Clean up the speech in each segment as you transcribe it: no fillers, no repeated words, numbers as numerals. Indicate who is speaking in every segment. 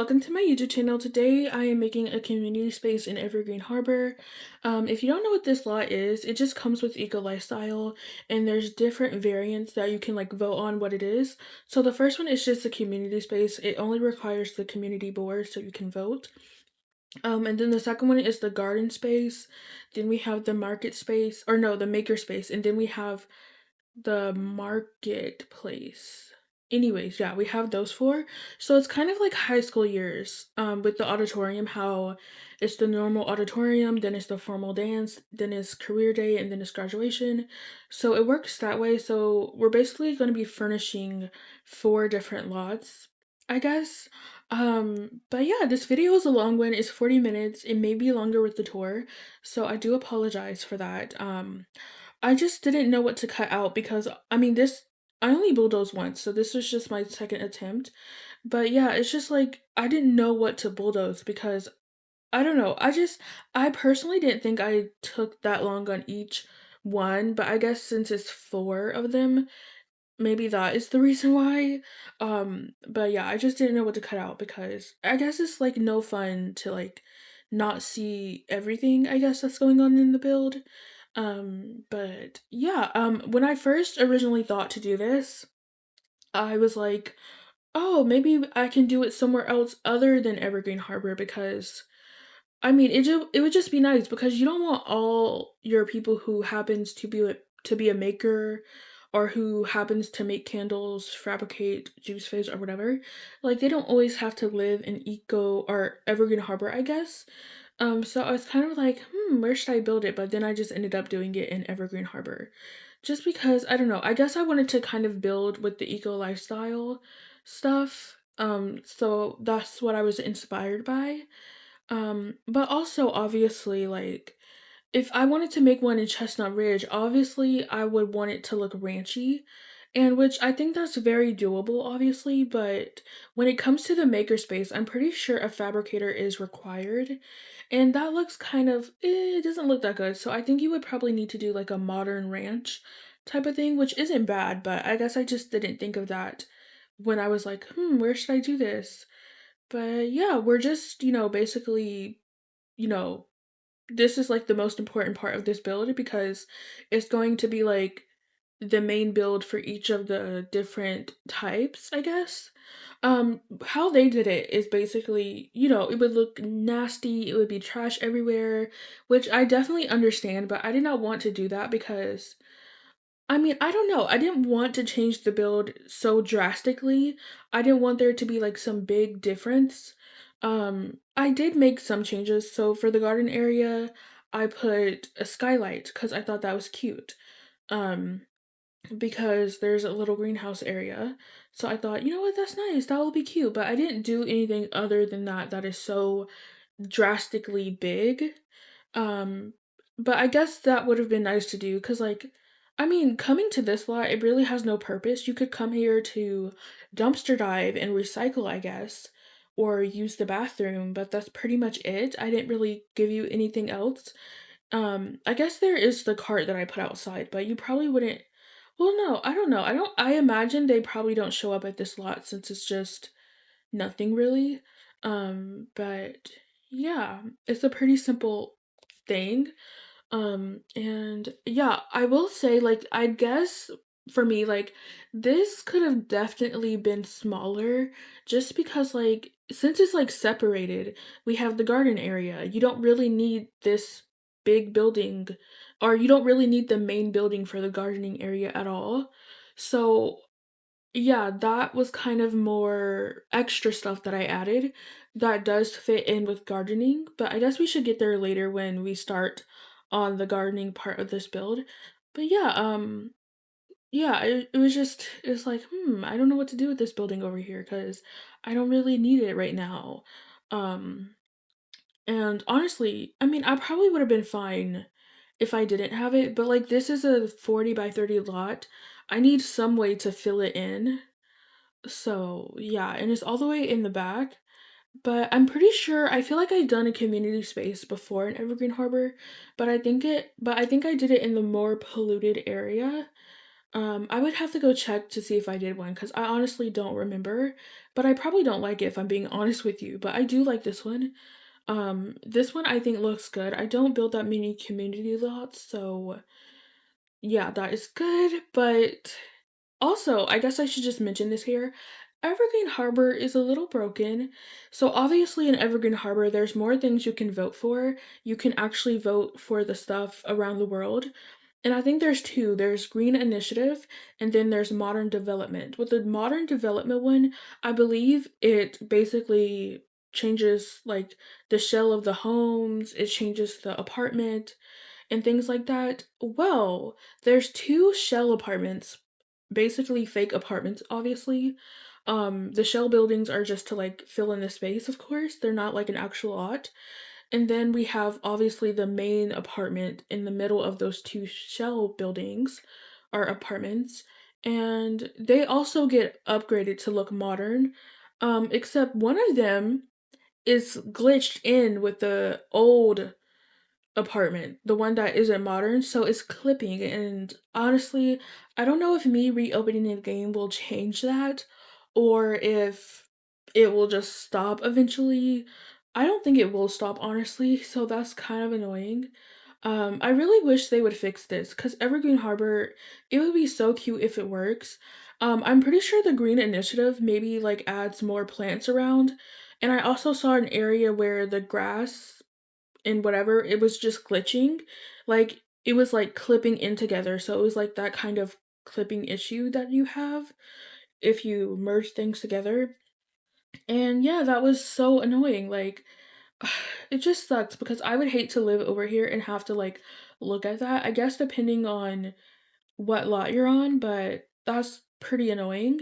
Speaker 1: welcome to my YouTube channel. Today I am making a community space in Evergreen Harbor. If you don't know what this lot is, it just comes with Eco Lifestyle, and there's different variants that you can like vote on what it is. So the first one is just a community space. It only requires the community board so you can vote. And then the second one is the garden space. Then we have the market space, or no, the maker space, and then we have the marketplace. Anyways, yeah, we have those four. So it's kind of like high school years, with the auditorium, how it's the normal auditorium, then it's the formal dance, then it's career day, and then it's graduation. So it works that way. So we're basically going to be furnishing four different lots, I guess. But yeah, this video is a long one. It's 40 minutes. It may be longer with the tour, so I do apologize for that. I just didn't know what to cut out because I only bulldozed once, so this was just my second attempt. But yeah, it's just like I didn't know what to bulldoze because I don't know. I personally didn't think I took that long on each one, but I guess since it's four of them, maybe that is the reason why. But yeah, I just didn't know what to cut out because I guess it's like no fun to like not see everything, I guess, that's going on in the build. But yeah, when I first originally thought to do this, I was like, oh, maybe I can do it somewhere else other than Evergreen Harbor because it would just be nice because you don't want all your people who happens to be a maker or who happens to make candles, fabricate juice fizz or whatever. Like they don't always have to live in Eco or Evergreen Harbor, I guess. So I was kind of like, where should I build it? But then I just ended up doing it in Evergreen Harbor. Just because, I don't know, I guess I wanted to kind of build with the eco lifestyle stuff. So that's what I was inspired by. But also obviously like if I wanted to make one in Chestnut Ridge, obviously I would want it to look ranchy, and which I think that's very doable, obviously, but when it comes to the makerspace, I'm pretty sure a fabricator is required, and that looks kind of, it doesn't look that good, so I think you would probably need to do like a modern ranch type of thing, which isn't bad, but I guess I just didn't think of that when I was like, where should I do this? But yeah, we're just, basically, you know, this is like the most important part of this build because it's going to be like the main build for each of the different types, I guess. How they did it is basically, it would look nasty, it would be trash everywhere, which I definitely understand, but I did not want to do that because I don't know. I didn't want to change the build so drastically. I didn't want there to be like some big difference. I did make some changes. So for the garden area, I put a skylight because I thought that was cute. Um, because there's a little greenhouse area. So I thought, you know what, that's nice. That will be cute. But I didn't do anything other than that is so drastically big. Um, but I guess that would have been nice to do because, like, coming to this lot, it really has no purpose. You could come here to dumpster dive and recycle, I guess, or use the bathroom, but that's pretty much it. I didn't really give you anything else. I guess there is the cart that I put outside, but you probably wouldn't. Well, no, I don't know. I imagine they probably don't show up at this lot since it's just nothing really. But yeah, it's a pretty simple thing. And yeah, I will say, like, I guess for me, like, this could have definitely been smaller just because, like, since it's like separated, we have the garden area. You don't really need this big building, or you don't really need the main building for the gardening area at all. So yeah, that was kind of more extra stuff that I added that does fit in with gardening, but I guess we should get there later when we start on the gardening part of this build. But yeah, yeah, it was just it's like, I don't know what to do with this building over here because I don't really need it right now. Um, and honestly, I probably would have been fine if I didn't have it, but like this is a 40 by 30 lot. I need some way to fill it in. So, yeah, and it's all the way in the back, but I'm pretty sure I feel like I've done a community space before in Evergreen Harbor, but I think I did it in the more polluted area. I would have to go check to see if I did one because I honestly don't remember, but I probably don't like it if I'm being honest with you, but I do like this one. This one I think looks good. I don't build that many community lots, so yeah, that is good, but also, I guess I should just mention this here. Evergreen Harbor is a little broken. So obviously in Evergreen Harbor, there's more things you can vote for. You can actually vote for the stuff around the world. And I think there's two. There's Green Initiative and then there's Modern Development. With the Modern Development one, I believe it basically changes like the shell of the homes, it changes the apartment and things like that. Well, there's two shell apartments, basically fake apartments, obviously. The shell buildings are just to like fill in the space, of course. They're not like an actual lot. And then we have obviously the main apartment in the middle of those two shell buildings are apartments. And they also get upgraded to look modern. Except one of them is glitched in with the old apartment, the one that isn't modern, so it's clipping. And honestly, I don't know if me reopening the game will change that or if it will just stop eventually. I don't think it will stop, honestly, so that's kind of annoying. I really wish they would fix this because Evergreen Harbor, it would be so cute if it works. I'm pretty sure the Green Initiative maybe like adds more plants around. And I also saw an area where the grass and whatever, it was just glitching. Like it was like clipping in together. So it was like that kind of clipping issue that you have if you merge things together. And yeah, that was so annoying. Like it just sucks because I would hate to live over here and have to like look at that. I guess depending on what lot you're on, but that's pretty annoying.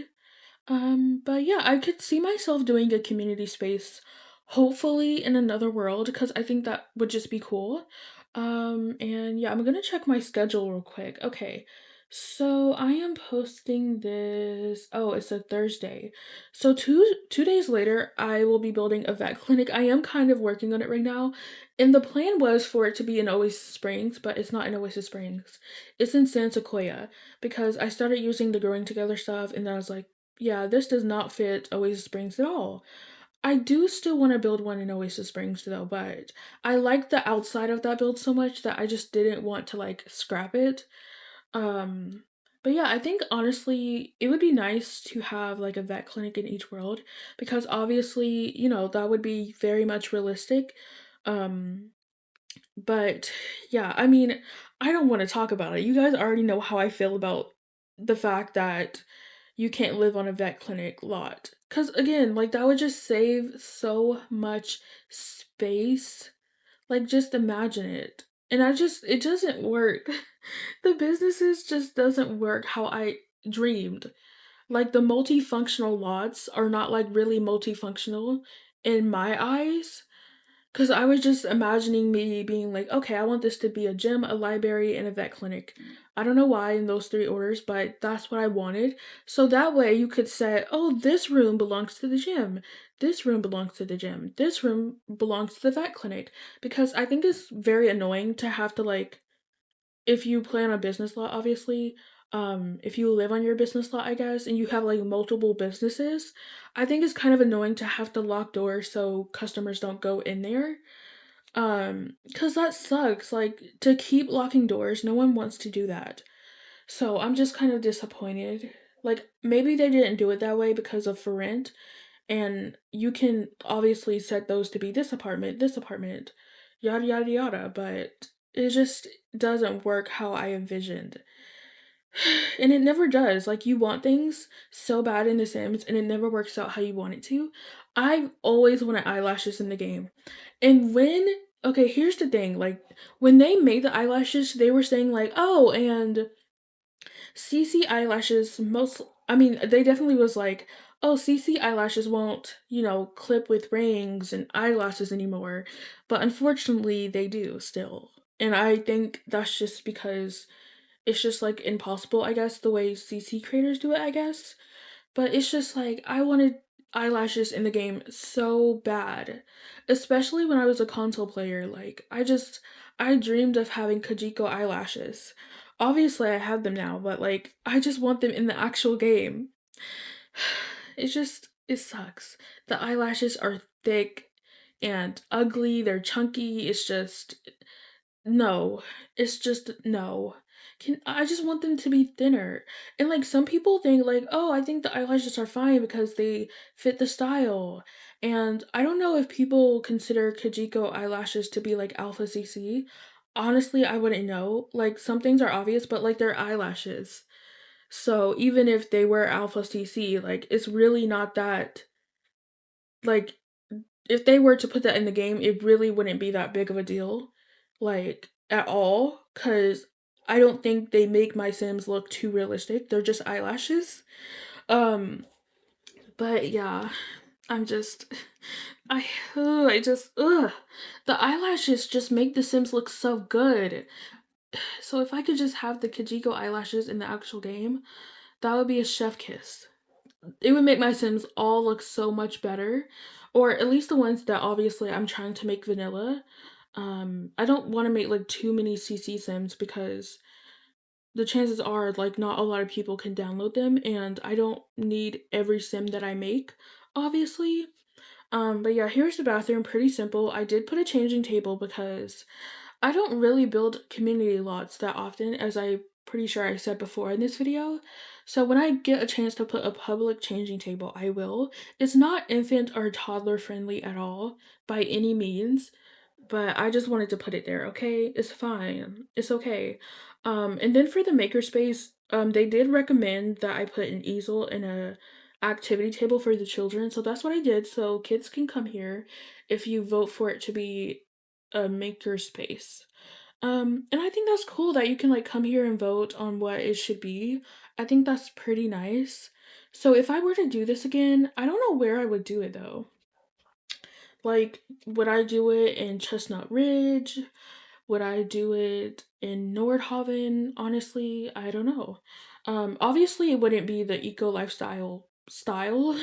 Speaker 1: But yeah, I could see myself doing a community space, hopefully in another world, because I think that would just be cool. And yeah, I'm gonna check my schedule real quick. Okay, so I am posting this. Oh, it's a Thursday. So two days later, I will be building a vet clinic. I am kind of working on it right now, and the plan was for it to be in Oasis Springs, but it's not in Oasis Springs. It's in San Sequoia because I started using the growing together stuff, and then I was like, yeah, this does not fit Oasis Springs at all. I do still want to build one in Oasis Springs though, but I like the outside of that build so much that I just didn't want to like scrap it. Um, but yeah, I think honestly it would be nice to have like a vet clinic in each world because obviously, that would be very much realistic. Um, but yeah, I mean, I don't want to talk about it. You guys already know how I feel about the fact that you can't live on a vet clinic lot. Because again, like that would just save so much space. Like, just imagine it. And it doesn't work. The businesses just doesn't work how I dreamed. Like, the multifunctional lots are not like really multifunctional in my eyes. Because I was just imagining me being like, okay, I want this to be a gym, a library, and a vet clinic. I don't know why in those three orders, but that's what I wanted. So that way you could say, oh, this room belongs to the gym. This room belongs to the gym. This room belongs to the vet clinic. Because I think it's very annoying to have to, like, if you plan a business lot, obviously, if you live on your business lot, I guess, and you have like multiple businesses, I think it's kind of annoying to have to lock doors so customers don't go in there. Cause that sucks. Like to keep locking doors, no one wants to do that. So I'm just kind of disappointed. Like maybe they didn't do it that way because of for rent, and you can obviously set those to be this apartment, yada yada yada, but it just doesn't work how I envisioned. And it never does. Like you want things so bad in The Sims and it never works out how you want it to. I've always wanted eyelashes in the game. And when okay, here's the thing, like when they made the eyelashes, they were saying like, "Oh, and CC eyelashes most I mean, they definitely was like, "Oh, CC eyelashes won't, clip with rings and eyelashes anymore." But unfortunately, they do still. And I think that's just because it's just like impossible, I guess, the way CC creators do it, I guess. But it's just like I wanted eyelashes in the game so bad. Especially when I was a console player. Like I dreamed of having Kajiko eyelashes. Obviously, I have them now, but, like, I just want them in the actual game. It sucks. The eyelashes are thick and ugly, they're chunky, it's just no. It's just no. I just want them to be thinner. And, like, some people think, like, "Oh, I think the eyelashes are fine because they fit the style." And I don't know if people consider Kajiko eyelashes to be, like, alpha CC. Honestly, I wouldn't know. Like, some things are obvious, but, like, they're eyelashes. So, even if they were alpha CC, like, it's really not that like, if they were to put that in the game, it really wouldn't be that big of a deal, like, at all. Cause I don't think they make my Sims look too realistic, they're just eyelashes. Um, but yeah, I'm just I I just ugh. The eyelashes just make the Sims look so good. So if I could just have the Kajiko eyelashes in the actual game, that would be a chef kiss. It would make my Sims all look so much better, or at least the ones that obviously I'm trying to make vanilla. I don't want to make like too many CC Sims because the chances are like not a lot of people can download them, and I don't need every Sim that I make, obviously. But yeah, here's the bathroom, pretty simple. I did put a changing table because I don't really build community lots that often, as I pretty sure I said before in this video. So when I get a chance to put a public changing table, I will. It's not infant or toddler friendly at all by any means, but I just wanted to put it there, okay? It's fine. It's okay. And then for the makerspace, they did recommend that I put an easel and a activity table for the children, so that's what I did. So kids can come here if you vote for it to be a makerspace. And I think that's cool that you can like come here and vote on what it should be. I think that's pretty nice. So if I were to do this again, I don't know where I would do it though. Like, would I do it in Chestnut Ridge? Would I do it in Nordhaven? Honestly, I don't know. Obviously, it wouldn't be the eco lifestyle style.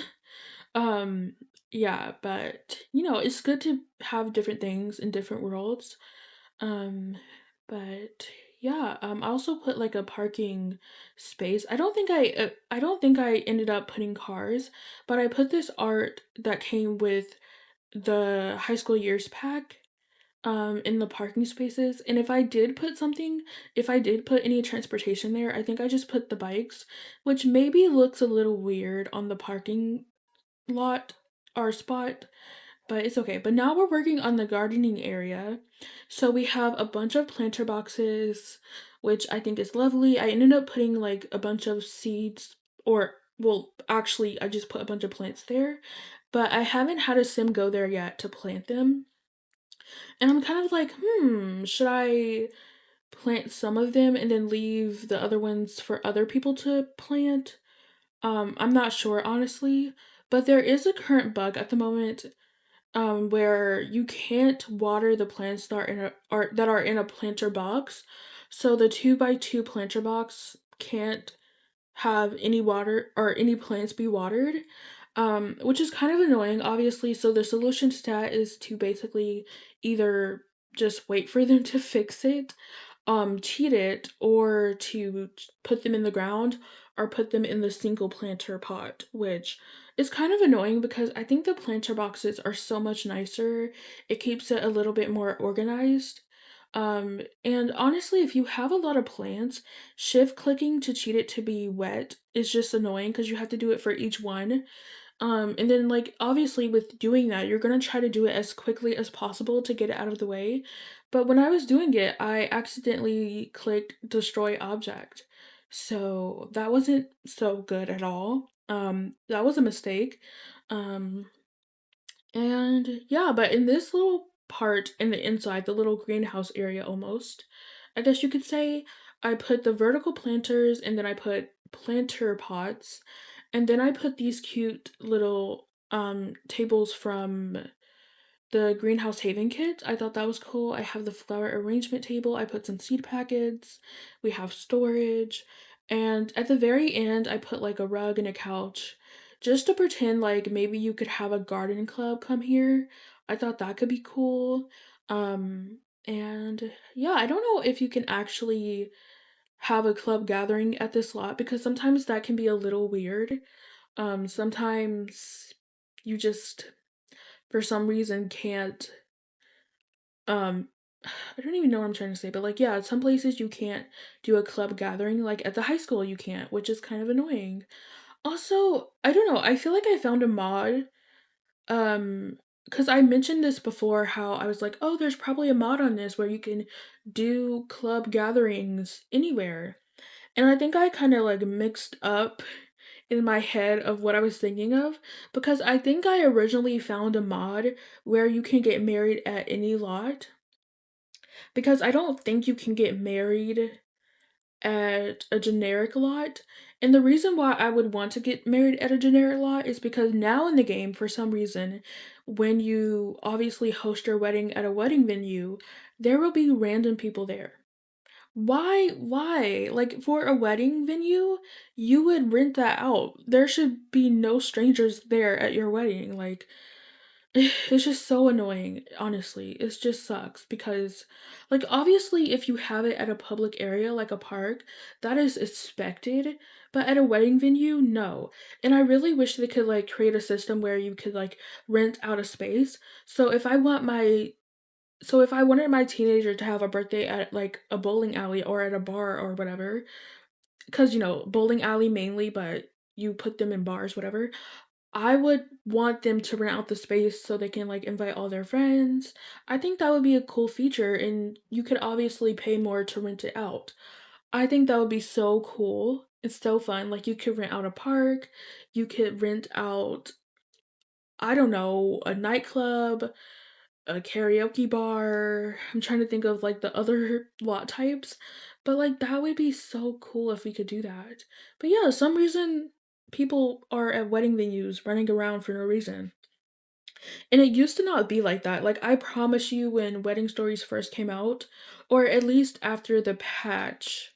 Speaker 1: Um, yeah, but it's good to have different things in different worlds. Um, but yeah, I also put like a parking space. I don't think I ended up putting cars, but I put this art that came with the high school years pack in the parking spaces. And if I did put any transportation there, I think I just put the bikes, which maybe looks a little weird on the parking lot or spot, but it's okay. But now we're working on the gardening area. So we have a bunch of planter boxes, which I think is lovely. I ended up putting like a bunch of seeds, or well, actually, I just put a bunch of plants there, but I haven't had a sim go there yet to plant them. And I'm kind of like, should I plant some of them and then leave the other ones for other people to plant? I'm not sure honestly, but there is a current bug at the moment where you can't water the plants that are in a planter box. So the 2x2 planter box can't have any water or any plants be watered, which is kind of annoying, obviously. So the solution to that is to basically either just wait for them to fix it, cheat it, or to put them in the ground or put them in the single planter pot, which is kind of annoying because I think the planter boxes are so much nicer. It keeps it a little bit more organized. And honestly, if you have a lot of plants, shift clicking to cheat it to be wet is just annoying because you have to do it for each one. And then like obviously with doing that, you're gonna try to do it as quickly as possible to get it out of the way. But when I was doing it, I accidentally clicked destroy object. So that wasn't so good at all. That was a mistake. Um, and yeah, but in this little part in the inside, the little greenhouse area almost, I guess you could say, I put the vertical planters and then I put planter pots, and then I put these cute little tables from the greenhouse haven kit. I thought that was cool. I have the flower arrangement table. I put some seed packets. We have storage. And at the very end, I put like a rug and a couch just to pretend like maybe you could have a garden club come here. I thought that could be cool. And yeah, I don't know if you can actually have a club gathering at this lot because sometimes that can be a little weird. Sometimes you just for some reason can't um I don't even know what I'm trying to say, but like yeah, some places you can't do a club gathering, like at the high school you can't, which is kind of annoying. Also, I don't know, I feel like I found a mod, because I mentioned this before how I was like, "Oh, there's probably a mod on this where you can do club gatherings anywhere." And I think I kinda like mixed up in my head of what I was thinking of because I think I originally found a mod where you can get married at any lot because I don't think you can get married at a generic lot. And the reason why I would want to get married at a generic lot is because now in the game, for some reason, when you obviously host your wedding at a wedding venue, there will be random people there. Why? Why? Like for a wedding venue, you would rent that out. There should be no strangers there at your wedding. Like it's just so annoying, honestly. It just sucks because, like, obviously, if you have it at a public area like a park, that is expected, but at a wedding venue, no. And I really wish they could, like, create a system where you could, like, rent out a space. So if I wanted my teenager to have a birthday at, like, a bowling alley or at a bar or whatever, because, bowling alley mainly, but you put them in bars, whatever. I would want them to rent out the space so they can, like, invite all their friends. I think that would be a cool feature, and you could obviously pay more to rent it out. I think that would be so cool. It's so fun. Like, you could rent out a park, you could rent out, I don't know, a nightclub, a karaoke bar. I'm trying to think of, like, the other lot types, but, like, that would be so cool if we could do that. But, yeah, some reason people are at wedding venues running around for no reason. And it used to not be like that. Like, I promise you when Wedding Stories first came out, or at least after the patch,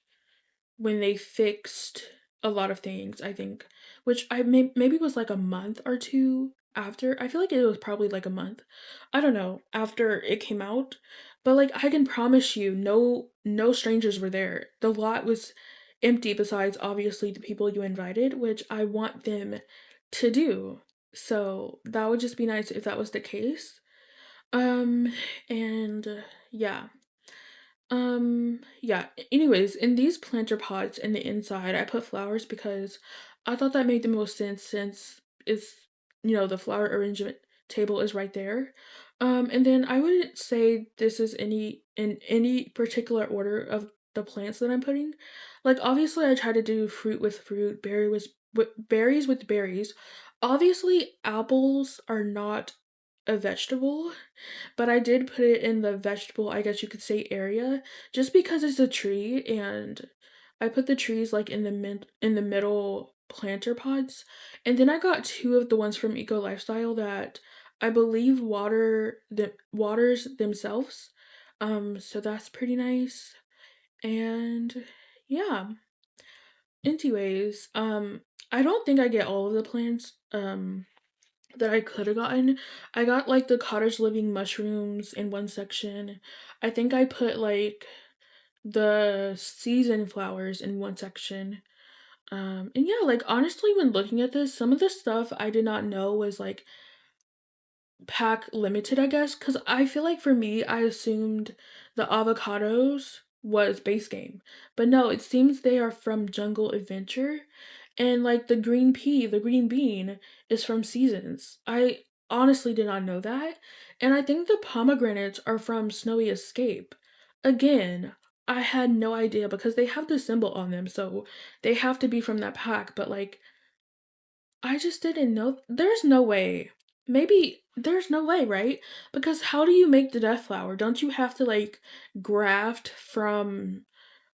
Speaker 1: when they fixed a lot of things, I think, which maybe was like a month or 2 after. I feel like it was probably like a month. I don't know, after it came out, but, like, I can promise you no strangers were there. The lot was empty besides obviously the people you invited, which I want them to do. So, that would just be nice if that was the case. Um, and yeah. Yeah. Anyways, in these planter pots in the inside, I put flowers because I thought that made the most sense since the flower arrangement table is right there. And then I wouldn't say this is in any particular order of the plants that I'm putting. Like obviously I try to do fruit with fruit, berries with berries. Obviously apples are not a vegetable, but I did put it in the vegetable, I guess you could say, area just because it's a tree and I put the trees like in the middle planter pods. And then I got two of the ones from Eco Lifestyle that I believe waters themselves. So that's pretty nice. And yeah. Anyways, I don't think I get all of the plants that I could have gotten. I got like the cottage living mushrooms in one section. I think I put like the season flowers in one section. And yeah, like honestly, when looking at this, some of the stuff I did not know was like pack limited, I guess, because I feel like for me, I assumed the avocados was base game. But no, it seems they are from Jungle Adventure. And like the green pea, the green bean is from Seasons. I honestly did not know that. And I think the pomegranates are from Snowy Escape. Again, I had no idea because they have the symbol on them, so they have to be from that pack, but like I just didn't know. There's no way. Maybe there's no way, right? Because how do you make the death flower? Don't you have to like graft from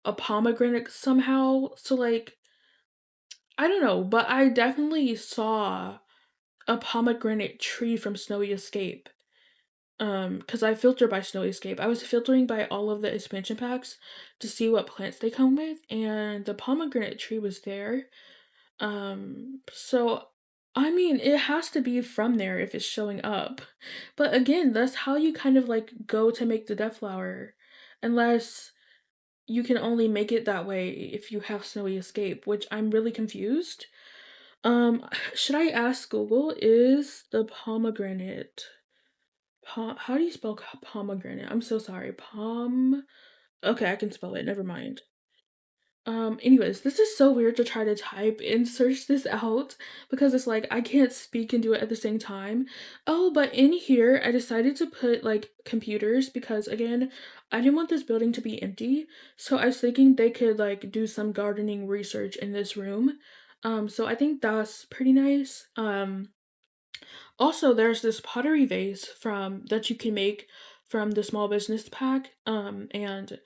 Speaker 1: a pomegranate somehow? So like I don't know, but I definitely saw a pomegranate tree from Snowy Escape. Because I filter by Snowy Escape. I was filtering by all of the expansion packs to see what plants they come with, and the pomegranate tree was there. So I mean, it has to be from there if it's showing up. But again, that's how you kind of like go to make the death flower. Unless you can only make it that way if you have Snowy Escape, which I'm really confused. Should I ask Google, is the pomegranate how do you spell pomegranate? I'm so sorry. Okay, I can spell it. Never mind. Anyways, this is so weird to try to type and search this out because it's like I can't speak and do it at the same time. Oh, but in here, I decided to put like computers because again, I didn't want this building to be empty. So I was thinking they could like do some gardening research in this room. So I think that's pretty nice. Also, there's this pottery vase from that you can make from the small business pack. And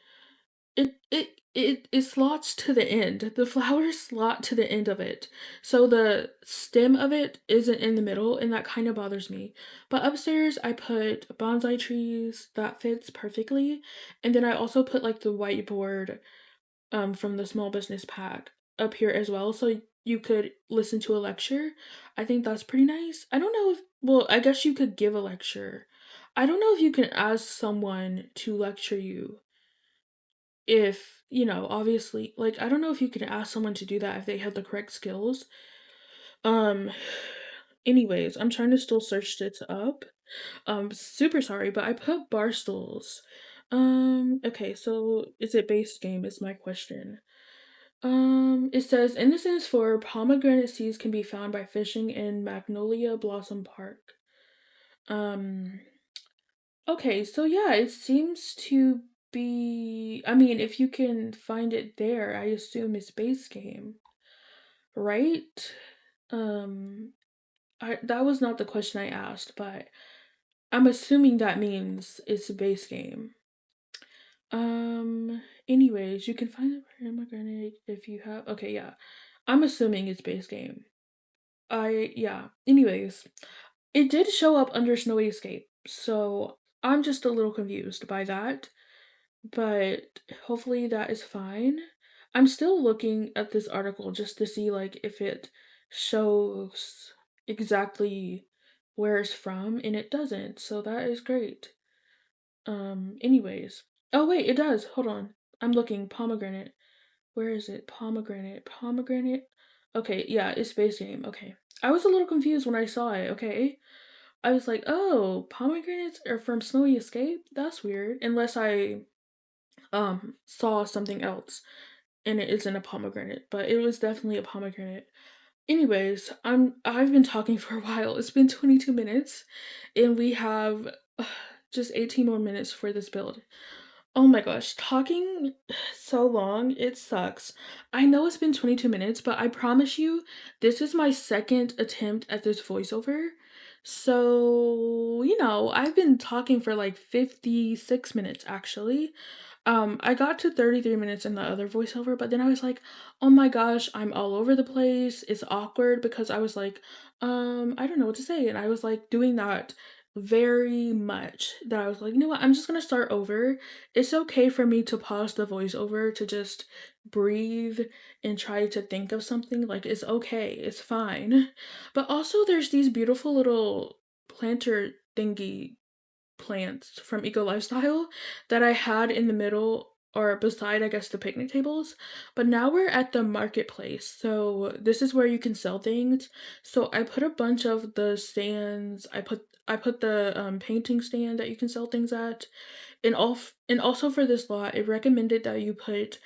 Speaker 1: it slots to the end. The flowers slot to the end of it. So the stem of it isn't in the middle, and that kind of bothers me. But upstairs I put bonsai trees, that fits perfectly. And then I also put like the whiteboard from the small business pack up here as well so you could listen to a lecture. I think that's pretty nice. I don't know if well, I guess you could give a lecture. I don't know if you can ask someone to lecture you if, obviously, like, I don't know if you can ask someone to do that if they have the correct skills. Um, anyways, I'm trying to still search this up. Super sorry, but I put bar stools. Okay, so is it base game is my question. It says innocence for pomegranate seeds can be found by fishing in Magnolia Blossom Park. Um, Okay, so yeah, it seems to be. I mean, if you can find it there, I assume it's base game, right? Um, that was not the question I asked, but I'm assuming that means it's a base game. Anyways, you can find the pomegranate if you have. Okay, yeah, I'm assuming it's base game. Yeah. Anyways, it did show up under Snowy Escape, so I'm just a little confused by that. But hopefully that is fine. I'm still looking at this article just to see like if it shows exactly where it's from and it doesn't. So that is great. Anyways. Oh wait, it does. Hold on. I'm looking pomegranate. Where is it? Pomegranate. Pomegranate. Okay, yeah, it's Space Game. Okay. I was a little confused when I saw it, okay? I was like, "Oh, pomegranates are from Snowy Escape? That's weird." Unless I saw something else and it isn't a pomegranate, but it was definitely a pomegranate. Anyways, I've been talking for a while. It's been 22 minutes and we have just 18 more minutes for this build. Oh my gosh, talking so long, it sucks. I know it's been 22 minutes, but I promise you, this is my second attempt at this voiceover. So, I've been talking for like 56 minutes actually. I got to 33 minutes in the other voiceover, but then I was like, oh my gosh, I'm all over the place. It's awkward because I was like, I don't know what to say. And I was like doing that very much that I was like, you know what, I'm just gonna start over. It's okay for me to pause the voiceover to just breathe and try to think of something. Like, it's okay, it's fine. But also, there's these beautiful little planter thingy plants from Eco Lifestyle that I had in the middle or beside, I guess, the picnic tables. But now we're at the marketplace. So this is where you can sell things. So I put a bunch of the stands. I put the painting stand that you can sell things at. And also for this lot, it recommended that you put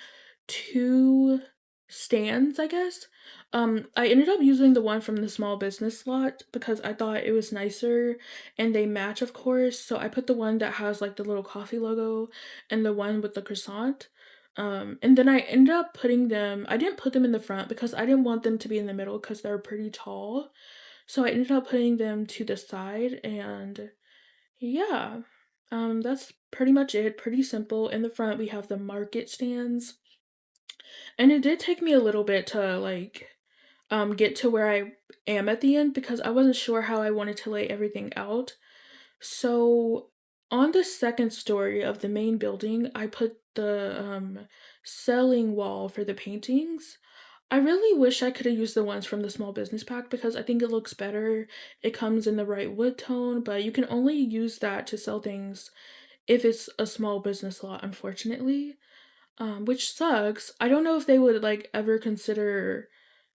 Speaker 1: 2 stands, I guess. I ended up using the one from the small business slot because I thought it was nicer and they match, of course. So I put the one that has like the little coffee logo and the one with the croissant. And then I ended up putting them, I didn't put them in the front because I didn't want them to be in the middle because they're pretty tall. So I ended up putting them to the side and yeah. That's pretty much it. Pretty simple. In the front we have the market stands. And it did take me a little bit to like get to where I am at the end because I wasn't sure how I wanted to lay everything out. So on the second story of the main building, I put the selling wall for the paintings. I really wish I could have used the ones from the small business pack because I think it looks better. It comes in the right wood tone, but you can only use that to sell things if it's a small business lot, unfortunately. which sucks. I don't know if they would like ever consider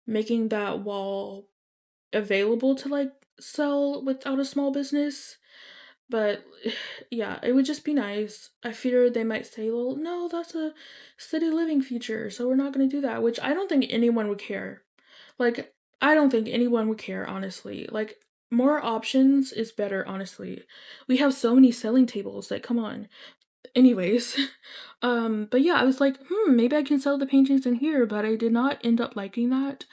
Speaker 1: making that wall available to like sell without a small business. But yeah, it would just be nice. I fear they might say, well, no, that's a city living feature, so we're not going to do that, which I don't think anyone would care. Like, I don't think anyone would care, honestly. Like, more options is better, honestly. We have so many selling tables that, come on. Anyways, but yeah, I was like, maybe I can sell the paintings in here, but I did not end up liking that.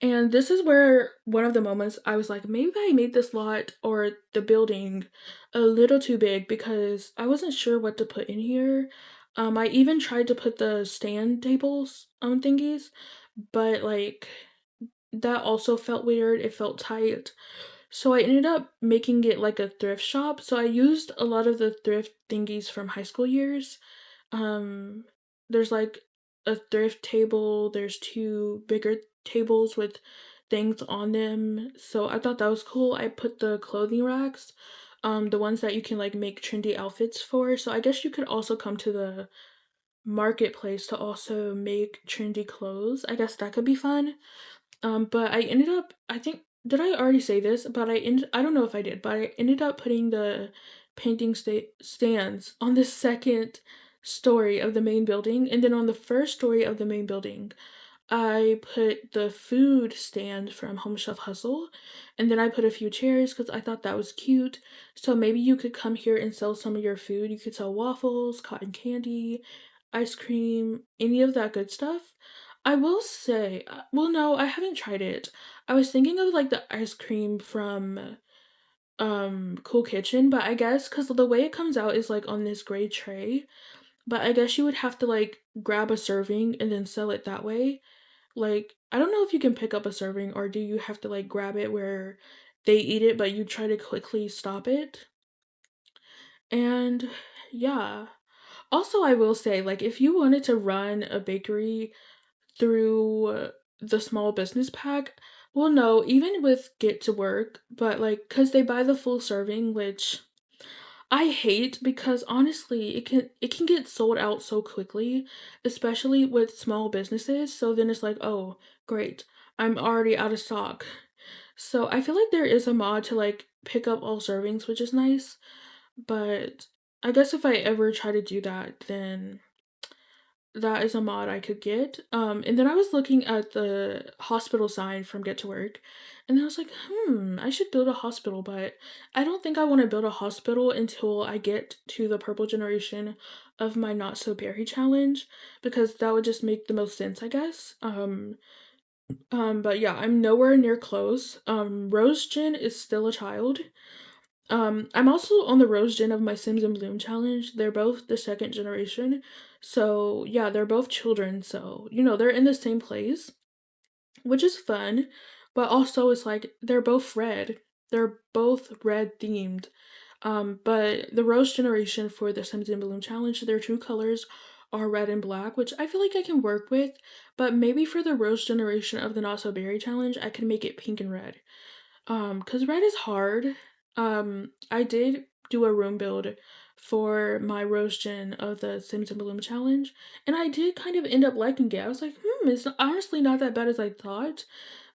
Speaker 1: And this is where one of the moments I was like, maybe I made this lot or the building a little too big because I wasn't sure what to put in here. I even tried to put the stand tables on thingies, but like that also felt weird. It felt tight. So I ended up making it like a thrift shop. So I used a lot of the thrift thingies from high school years. Um, there's like a thrift table, there's two bigger tables with things on them. So I thought that was cool. I put the clothing racks, the ones that you can like make trendy outfits for. So I guess you could also come to the marketplace to also make trendy clothes. I guess that could be fun. But I ended up, I think, did I already say this? But I don't know if I did, but I ended up putting the painting stands on the second story of the main building, and then on the first story of the main building, I put the food stand from Home Chef Hustle, and then I put a few chairs because I thought that was cute. So maybe you could come here and sell some of your food. You could sell waffles, cotton candy, ice cream, any of that good stuff. I will say, well, no, I haven't tried it. I was thinking of like the ice cream from Cool Kitchen, but I guess because the way it comes out is like on this gray tray, but I guess you would have to like grab a serving and then sell it that way. Like, I don't know if you can pick up a serving or do you have to like grab it where they eat it, but you try to quickly stop it. And yeah. Also, I will say, like, if you wanted to run a bakery through the small business pack, well, no, even with Get to Work, but like, because they buy the full serving, which I hate because honestly, it can get sold out so quickly, especially with small businesses. So then it's like, oh, great, I'm already out of stock. So I feel like there is a mod to like pick up all servings, which is nice. But I guess if I ever try to do that, then that is a mod I could get. And then I was looking at the hospital sign from Get to Work, and I was like, I should build a hospital, but I don't think I want to build a hospital until I get to the purple generation of my Not So Berry challenge, because that would just make the most sense, I guess. But yeah, I'm nowhere near close. Rose Gen is still a child. I'm also on the Rose Gen of my Sims and Bloom challenge. They're both the second generation. So, yeah, they're both children. So, they're in the same place, which is fun. But also, it's like they're both red. They're both red themed. But the Rose generation for the Sims and Bloom challenge, their true colors are red and black, which I feel like I can work with. But maybe for the Rose generation of the Not So Berry challenge, I can make it pink and red. Cause red is hard. I did do a room build for my Rose Gen of the Sims and Bloom challenge, and I did kind of end up liking it. I was like, it's honestly not that bad as I thought.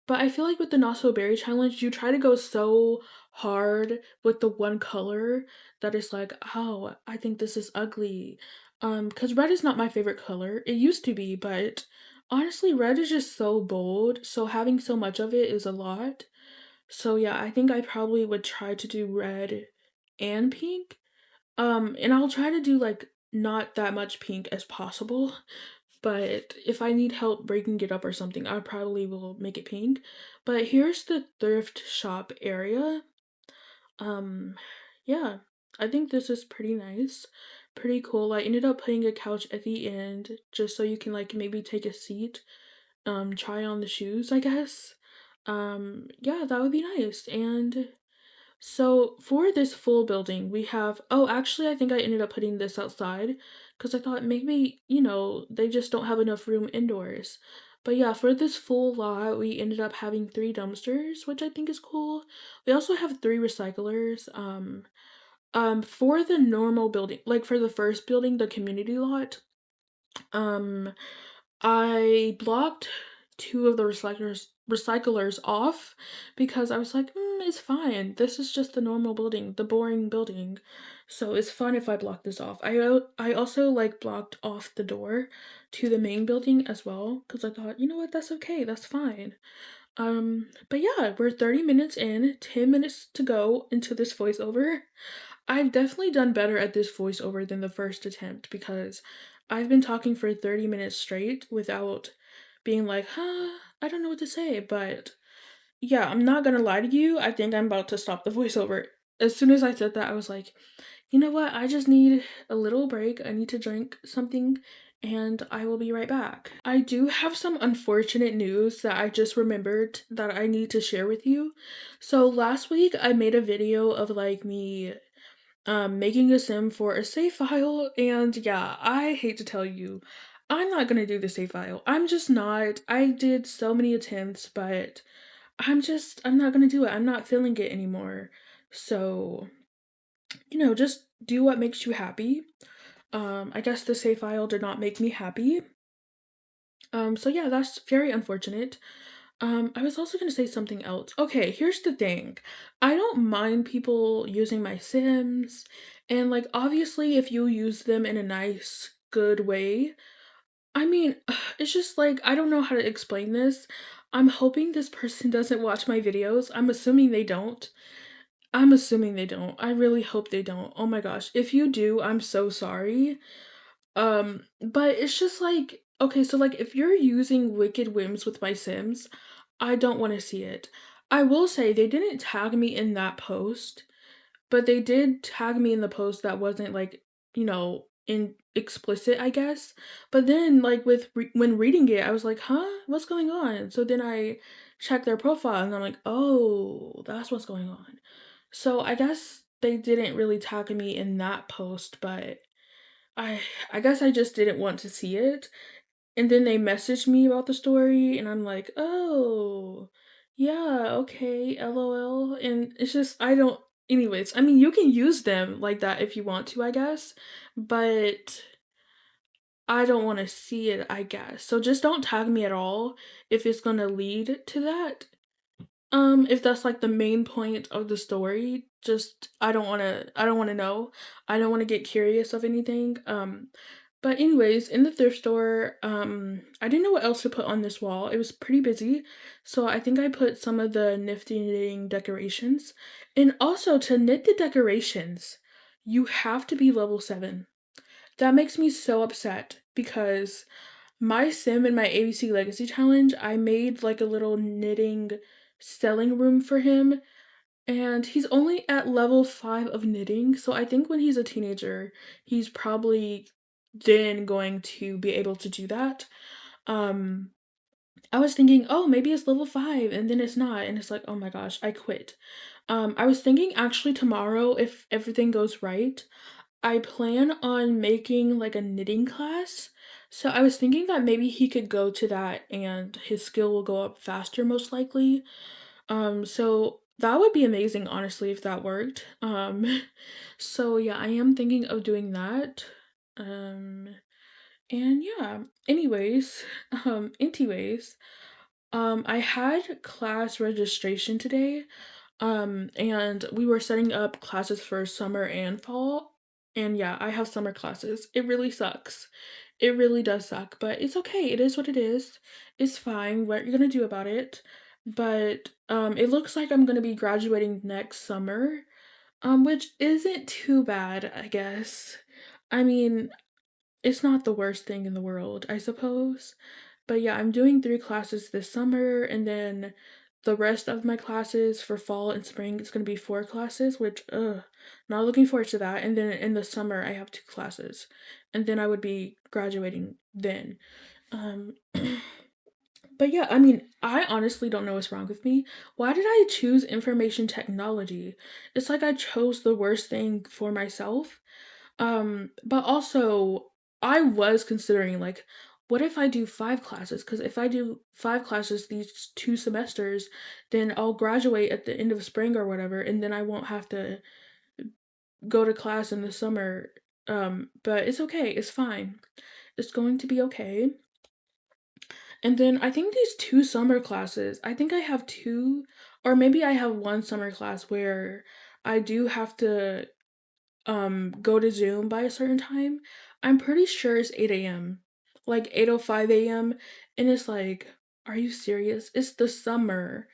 Speaker 1: But I feel like with the Not So Berry challenge, you try to go so hard with the one color that it's like, oh, I think this is ugly. Cause red is not my favorite color. It used to be, but honestly, red is just so bold, so having so much of it is a lot. So yeah, I think I probably would try to do red and pink. And I'll try to do like not that much pink as possible. But if I need help breaking it up or something, I probably will make it pink. But here's the thrift shop area. Um, yeah, I think this is pretty nice. Pretty cool. I ended up putting a couch at the end just so you can like maybe take a seat, try on the shoes, I guess. Yeah, that would be nice. And so for this full building, we have, oh, actually, I think I ended up putting this outside because I thought maybe, they just don't have enough room indoors. But yeah, for this full lot, we ended up having three dumpsters, which I think is cool. We also have three recyclers. For the normal building, like for the first building, the community lot, Um, I blocked 2 of the recyclers off because I was like, it's fine. This is just the normal building, the boring building. So it's fun if I block this off." I also, like, blocked off the door to the main building as well because I thought, "You know what? That's okay. That's fine." But yeah, we're 30 minutes in, 10 minutes to go into this voiceover. I've definitely done better at this voiceover than the first attempt because I've been talking for 30 minutes straight without being like, I don't know what to say. But yeah, I'm not gonna lie to you. I think I'm about to stop the voiceover. As soon as I said that, I was like, you know what? I just need a little break. I need to drink something and I will be right back. I do have some unfortunate news that I just remembered that I need to share with you. So last week I made a video of like me making a sim for a save file, and yeah, I hate to tell you, I'm not gonna do the save file. I'm just not. I did so many attempts, but I'm not gonna do it. I'm not feeling it anymore. So, just do what makes you happy. I guess the save file did not make me happy. So yeah, that's very unfortunate. I was also gonna say something else. Okay, here's the thing. I don't mind people using my Sims, and like obviously if you use them in a nice, good way. I mean, it's just like I don't know how to explain this. I'm hoping this person doesn't watch my videos. I'm assuming they don't. I'm assuming they don't. I really hope they don't. Oh my gosh. If you do, I'm so sorry. But it's just like, okay, so like if you're using wicked whims with my Sims, I don't want to see it. I will say they didn't tag me in that post, but they did tag me in the post that wasn't like, in explicit, I guess. But then like when reading it, I was like, "Huh? What's going on?" So then I checked their profile and I'm like, "Oh, that's what's going on." So I guess they didn't really tag me in that post, but I I guess I just didn't want to see it, and then they messaged me about the story, and I'm like, "Oh, yeah, okay, LOL," and it's just I don't anyways, I mean, you can use them like that if you want to, I guess, but I don't wanna see it, I guess, so just don't tag me at all if it's gonna lead to that. If that's, like, the main point of the story, just I don't wanna know. I don't wanna get curious of anything, but anyways, in the thrift store, I didn't know what else to put on this wall. It was pretty busy, so I think I put some of the nifty knitting decorations. And also to knit the decorations, you have to be level 7. That makes me so upset because my sim in my ABC Legacy challenge, I made like a little knitting selling room for him, and he's only at level 5 of knitting. So I think when he's a teenager, he's probably then going to be able to do that. Um, I was thinking, oh, maybe it's level 5, and then it's not. And it's like, oh my gosh, I quit. I was thinking actually tomorrow, if everything goes right, I plan on making like a knitting class. So I was thinking that maybe he could go to that and his skill will go up faster, most likely. So that would be amazing, honestly, if that worked. So yeah, I am thinking of doing that. Um, and yeah, anyways, I had class registration today, and we were setting up classes for summer and fall. And yeah, I have summer classes. It really sucks. It really does suck, but it's okay. It is what it is. It's fine. What you're gonna do about it? But it looks like I'm gonna be graduating next summer, which isn't too bad, I guess. I mean, it's not the worst thing in the world, I suppose. But yeah, I'm doing 3 classes this summer, and then the rest of my classes for fall and spring, it's gonna be 4 classes, which, not looking forward to that, and then in the summer, I have 2 classes, and then I would be graduating then. Um, but yeah, I mean, I honestly don't know what's wrong with me. Why did I choose information technology? It's like I chose the worst thing for myself. But also I was considering like what if I do 5 classes? Because if I do 5 classes these 2 semesters, then I'll graduate at the end of spring or whatever, and then I won't have to go to class in the summer. But it's okay, it's fine. it's going to be okay. And then I think these 2 summer classes, I think I have 2 or maybe I have 1 summer class where I do have to, go to Zoom by a certain time. I'm pretty sure it's 8 AM, like 8:05 AM, and it's like, "Are you serious? It's the summer."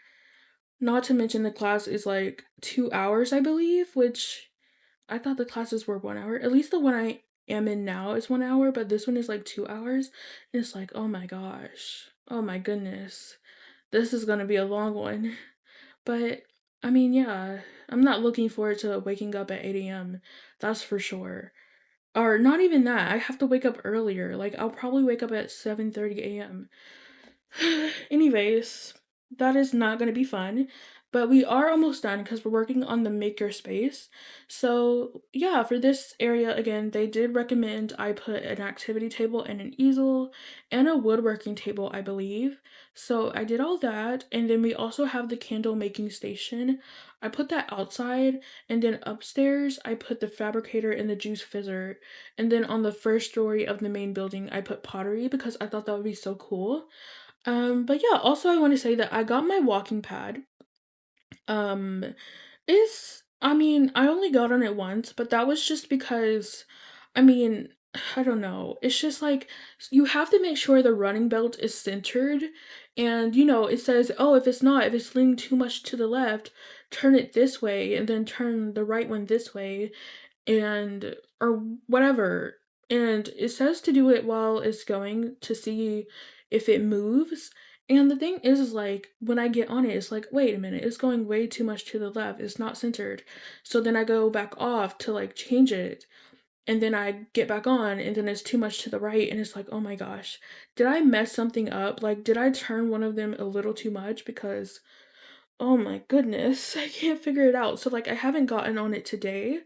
Speaker 1: Not to mention the class is, like, 2 hours, I believe, which I thought the classes were 1 hour. At least the one I am in now is 1 hour, but this one is, like, 2 hours, and it's like, "Oh my gosh. Oh my goodness. This is gonna be a long one." But, I mean, yeah, I'm not looking forward to waking up at 8 AM, that's for sure. Or not even that, I have to wake up earlier, like, I'll probably wake up at 7:30 AM. Anyways, that is not gonna be fun, but we are almost done because we're working on the maker space. So, yeah, for this area, again, they did recommend I put an activity table and an easel and a woodworking table, I believe. So I did all that, and then we also have the candle making station. I put that outside, and then upstairs, I put the fabricator and the juice fizzer. And then on the first story of the main building, I put pottery because I thought that would be so cool. But yeah, also I wanna say that I got my walking pad. Um, I mean, I only got on it once, but that was just because, I mean, I don't know. It's just like you have to make sure the running belt is centered. And, it says, oh, if it's leaning too much to the left, turn it this way and then turn the right one this way and or whatever. And it says to do it while it's going to see if it moves. And the thing is like when I get on it, it's like, wait a minute, it's going way too much to the left. It's not centered. So then I go back off to like change it. And then I get back on, and then it's too much to the right. And it's like, oh my gosh, did I mess something up? Like, did I turn one of them a little too much? Because, oh my goodness, I can't figure it out. So, like, I haven't gotten on it today.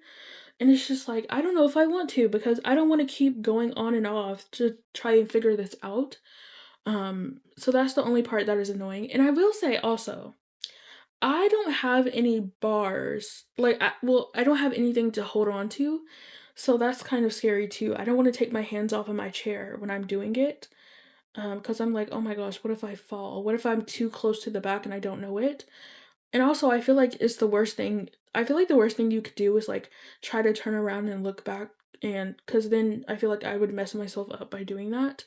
Speaker 1: And it's just like, I don't know if I want to because I don't want to keep going on and off to try and figure this out. So that's the only part that is annoying. And I will say also, I don't have any bars. Like, I don't have anything to hold on to. So that's kind of scary too. I don't want to take my hands off of my chair when I'm doing it. Because I'm like, oh my gosh, what if I fall? What if I'm too close to the back and I don't know it? And also, I feel like it's the worst thing. I feel like the worst thing you could do is like try to turn around and look back, and because then I feel like I would mess myself up by doing that.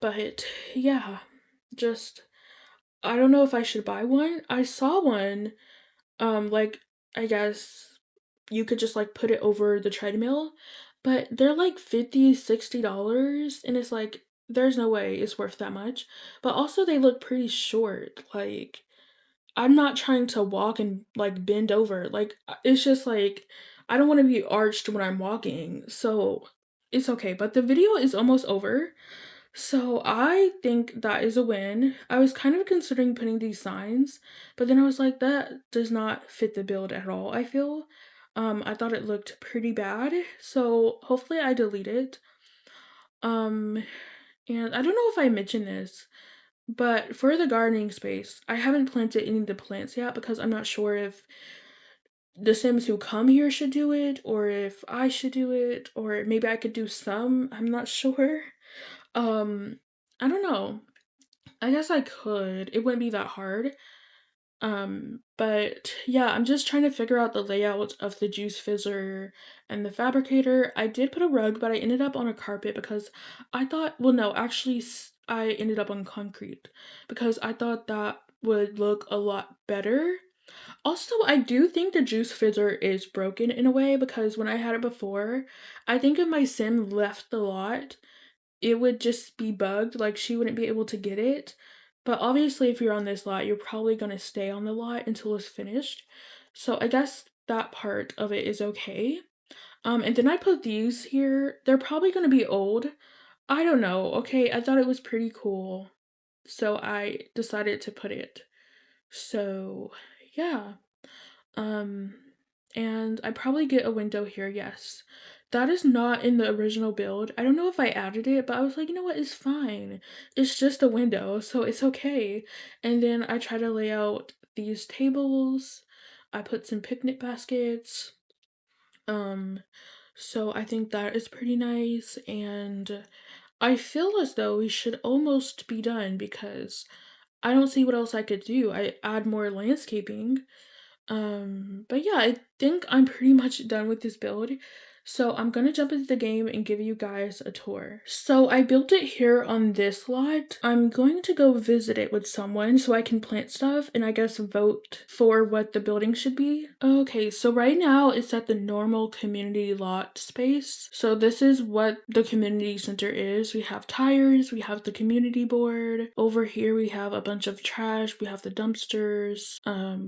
Speaker 1: But yeah, just I don't know if I should buy one. I saw one, like I guess you could just like put it over the treadmill, but they're like 50, $60, and it's like there's no way it's worth that much. But also they look pretty short. Like I'm not trying to walk and, like, bend over, like, it's just, like, I don't wanna be arched when I'm walking, so it's okay, but the video is almost over, so I think that is a win. I was kind of considering putting these signs, but then I was like, "That does not fit the build at all," I feel. I thought it looked pretty bad, so hopefully I delete it. Um, and I don't know if I mentioned this, but for the gardening space, I haven't planted any of the plants yet because I'm not sure if the Sims who come here should do it or if I should do it or maybe I could do some. I'm not sure. Um, I don't know. I guess I could. It wouldn't be that hard. But yeah, I'm just trying to figure out the layout of the juice fizzer and the fabricator. I did put a rug, but I ended up on a carpet because I thought, well, no, actually, I ended up on concrete because I thought that would look a lot better. Also, I do think the juice fizzer is broken in a way because when I had it before, I think if my sim left the lot, it would just be bugged, like, she wouldn't be able to get it. But obviously, if you're on this lot, you're probably gonna stay on the lot until it's finished. So I guess that part of it is okay. And then I put these here. They're probably gonna be old. I don't know. Okay, I thought it was pretty cool. So I decided to put it. So yeah. Um, and I probably get a window here, yes. That is not in the original build. I don't know if I added it, but I was like, you know what, it's fine. It's just a window, so it's okay. And then I try to lay out these tables. I put some picnic baskets. Um, So I think that is pretty nice, and I feel as though we should almost be done because I don't see what else I could do. I add more landscaping. But yeah, I think I'm pretty much done with this build. So I'm gonna jump into the game and give you guys a tour. So I built it here on this lot. I'm going to go visit it with someone so I can plant stuff and I guess vote for what the building should be. Okay, so right now it's at the normal community lot space. So this is what the community center is. We have tires, we have the community board. Over here we have a bunch of trash, we have the dumpsters,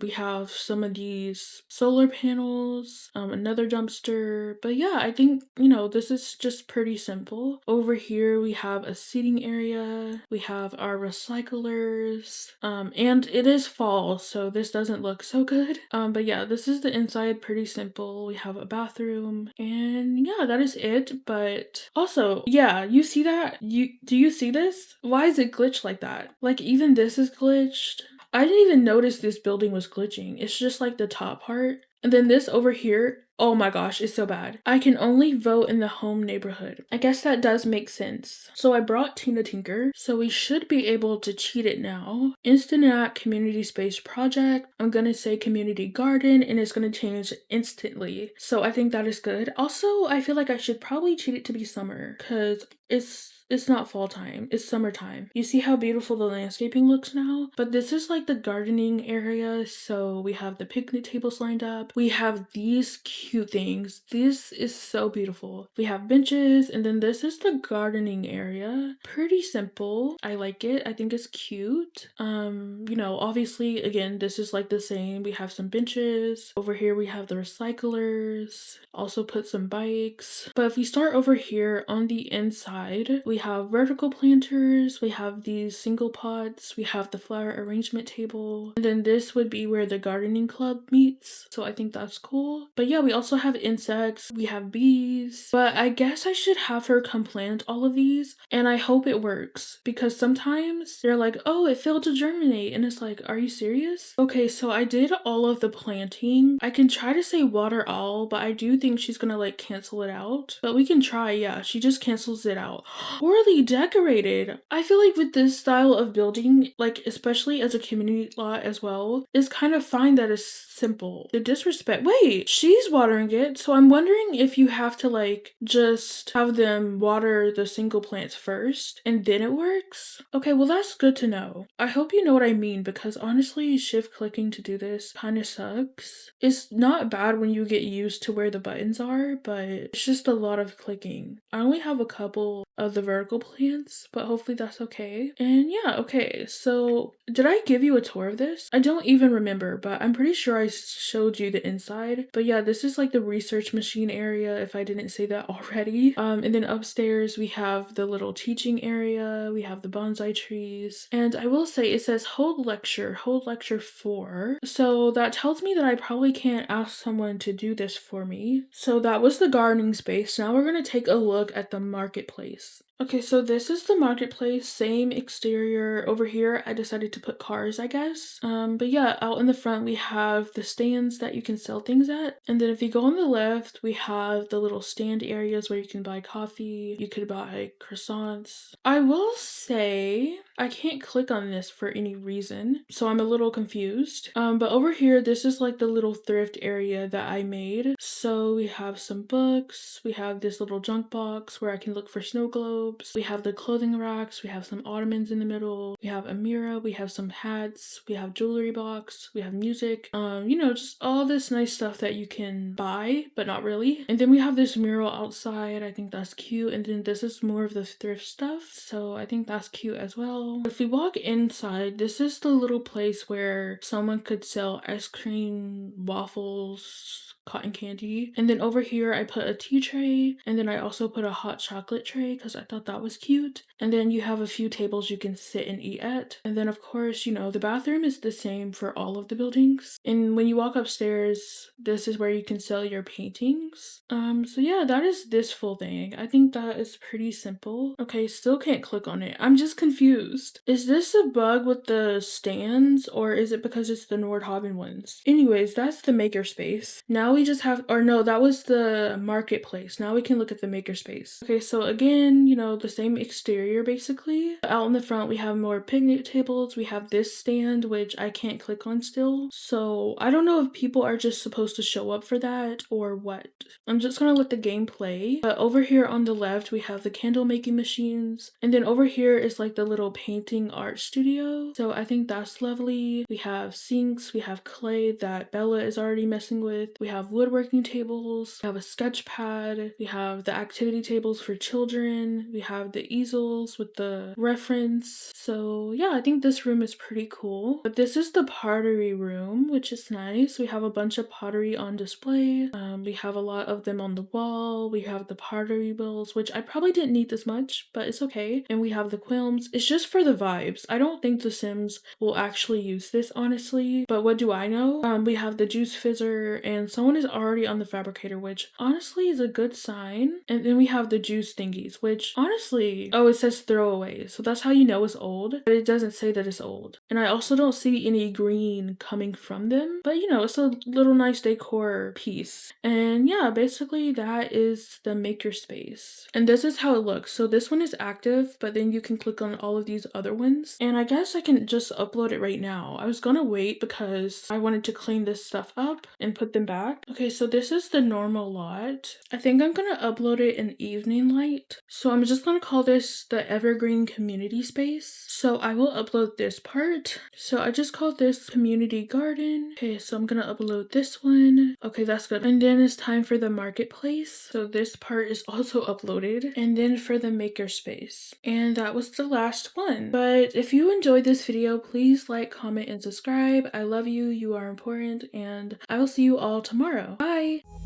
Speaker 1: we have some of these solar panels, another dumpster. But yeah, I think, this is just pretty simple. Over here, we have a seating area. We have our recyclers. And it is fall, so this doesn't look so good. But yeah, this is the inside, pretty simple. We have a bathroom, and yeah, that is it. But also, yeah, you see that? Do you see this? Why is it glitched like that? Like, even this is glitched. I didn't even notice this building was glitching. It's just like the top part. And then this over here, oh my gosh, it's so bad. I can only vote in the home neighborhood. I guess that does make sense. So I brought Tina Tinker, so we should be able to cheat it now. Instant app community space project. I'm gonna say community garden and it's gonna change instantly. So I think that is good. Also, I feel like I should probably cheat it to be summer because it's not fall time, it's summertime. You see how beautiful the landscaping looks now? But this is like the gardening area, so we have the picnic tables lined up. We have these cute things. This is so beautiful. We have benches, and then this is the gardening area. Pretty simple. I like it. I think it's cute. Obviously, again, this is like the same. We have some benches. Over here, we have the recyclers. Also put some bikes. But if we start over here on the inside, we have vertical planters, we have these single pots, we have the flower arrangement table, and then this would be where the gardening club meets. So I think that's cool. But yeah, we also have insects, we have bees, but I guess I should have her come plant all of these, and I hope it works because sometimes they're like, oh, it failed to germinate, and it's like, are you serious? Okay, so I did all of the planting. I can try to say water all, but I do think she's gonna like cancel it out. But we can try, yeah, she just cancels it out. Poorly decorated. I feel like with this style of building, like especially as a community lot as well, it's kind of fine that it's simple. The disrespect. Wait, she's watering it, so I'm wondering if you have to like just have them water the single plants first and then it works. Okay, well that's good to know. I hope you know what I mean because honestly, shift clicking to do this kind of sucks. It's not bad when you get used to where the buttons are, but it's just a lot of clicking. I only have a couple of the vertical plants, but hopefully that's okay. And yeah, okay, so did I give you a tour of this? I don't even remember, but I'm pretty sure I showed you the inside. But yeah, this is like the research machine area if I didn't say that already. And then upstairs we have the little teaching area, we have the bonsai trees, and I will say it says hold lecture 4. So that tells me that I probably can't ask someone to do this for me. So that was the gardening space. Now we're gonna take a look at the marketplace. Okay, so this is the marketplace, same exterior. Over here, I decided to put cars, I guess. But yeah, out in the front, we have the stands that you can sell things at. And then if you go on the left, we have the little stand areas where you can buy coffee, you could buy croissants. I will say, I can't click on this for any reason, so I'm a little confused. But over here, this is like the little thrift area that I made. So we have some books, we have this little junk box where I can look for snow globes. We have the clothing racks, we have some ottomans in the middle, we have a mirror, we have some hats, we have jewelry box, we have music, just all this nice stuff that you can buy, but not really. And then we have this mural outside, I think that's cute. And then this is more of the thrift stuff, so I think that's cute as well. If we walk inside, this is the little place where someone could sell ice cream, waffles, cotton candy. And then over here I put a tea tray, and then I also put a hot chocolate tray because I thought thought that was cute. And then you have a few tables you can sit and eat at. And then of course, you know, the bathroom is the same for all of the buildings. And when you walk upstairs, this is where you can sell your paintings. So yeah, that is this full thing. I think that is pretty simple. Okay, still can't click on it. I'm just confused. Is this a bug with the stands, or is it because it's the Nordhaven ones? Anyways, that's the makerspace. Now we just have, or no, that was the marketplace. Now we can look at the makerspace. Okay, so again, you know, the same exterior basically. Out in the front, we have more picnic tables. We have this stand, which I can't click on still. So I don't know if people are just supposed to show up for that or what. I'm just gonna let the game play. But over here on the left, we have the candle making machines. And then over here is like the little painting art studio. So I think that's lovely. We have sinks, we have clay that Bella is already messing with. We have woodworking tables, we have a sketch pad, we have the activity tables for children, we have the easels with the reference. So yeah, I think this room is pretty cool. But this is the pottery room, which is nice. We have a bunch of pottery on display. We have a lot of them on the wall. We have the pottery wheels, which I probably didn't need this much, but it's okay. And we have the quilms. It's just for the vibes. I don't think The Sims will actually use this, honestly, but what do I know? We have the juice fizzer, and someone is already on the fabricator, which honestly is a good sign. And then we have the juice thingies, which honestly, oh, it says throwaway, so that's how you know it's old, but it doesn't say that it's old. And I also don't see any green coming from them, but you know, it's a little nice decor piece. And yeah, basically that is the makerspace. And this is how it looks. So this one is active, but then you can click on all of these other ones. And I guess I can just upload it right now. I was gonna wait because I wanted to clean this stuff up and put them back. Okay, so this is the normal lot. I think I'm gonna upload it in evening light. So I'm just gonna call this the Evergreen community space. So I will upload this part. So I just called this community garden. Okay, so I'm gonna upload this one. Okay, that's good. And then it's time for the marketplace. So this part is also uploaded. And then for the makerspace. And that was the last one. But if you enjoyed this video, please like, comment, and subscribe. I love you. You are important. And I will see you all tomorrow. Bye!